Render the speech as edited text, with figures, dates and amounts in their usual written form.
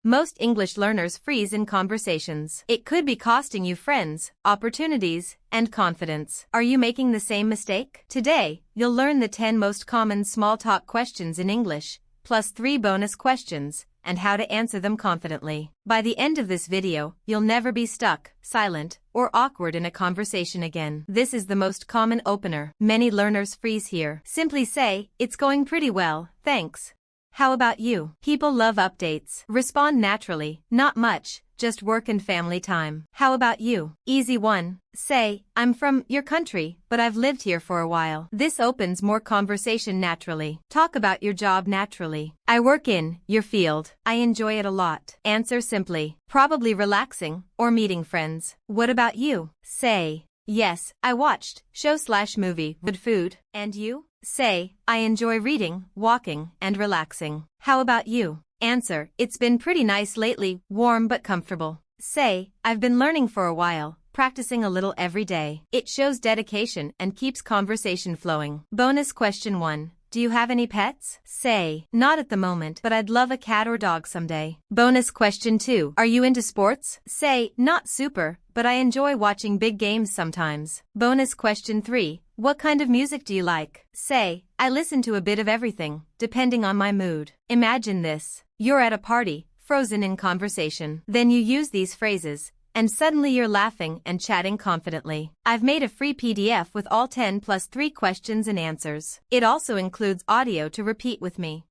Most English learners freeze in conversations. It could be costing you friends, opportunities, and confidence. Are you making the same mistake? Today, you'll learn the 10 most common small talk questions in English, plus 3 bonus questions, and how to answer them confidently. By the end of this video, you'll never be stuck, silent, or awkward in a conversation again. This is the most common opener. Many learners freeze here. Simply say, "It's going pretty well, thanks. How about you?" People love updates. Respond naturally, "Not much, just work and family time." How about you? Easy one. Say, "I'm from your country, but I've lived here for a while." This opens more conversation naturally. Talk about your job naturally. "I work in your field. I enjoy it a lot." Answer simply, "Probably relaxing, or meeting friends." What about you? Say, "Yes, I watched show/movie, good food." And you? Say, "I enjoy reading, walking, and relaxing." How about you? Answer, "It's been pretty nice lately, warm but comfortable." Say, "I've been learning for a while, practicing a little every day." It shows dedication and keeps conversation flowing. Bonus question 1. Do you have any pets? Say, "Not at the moment, but I'd love a cat or dog someday." Bonus question 2. Are you into sports? Say, "Not super, but I enjoy watching big games sometimes." Bonus question 3. What kind of music do you like? Say, "I listen to a bit of everything, depending on my mood." Imagine this. You're at a party, frozen in conversation. Then you use these phrases, and suddenly you're laughing and chatting confidently. I've made a free PDF with all 10 plus 3 questions and answers. It also includes audio to repeat with me.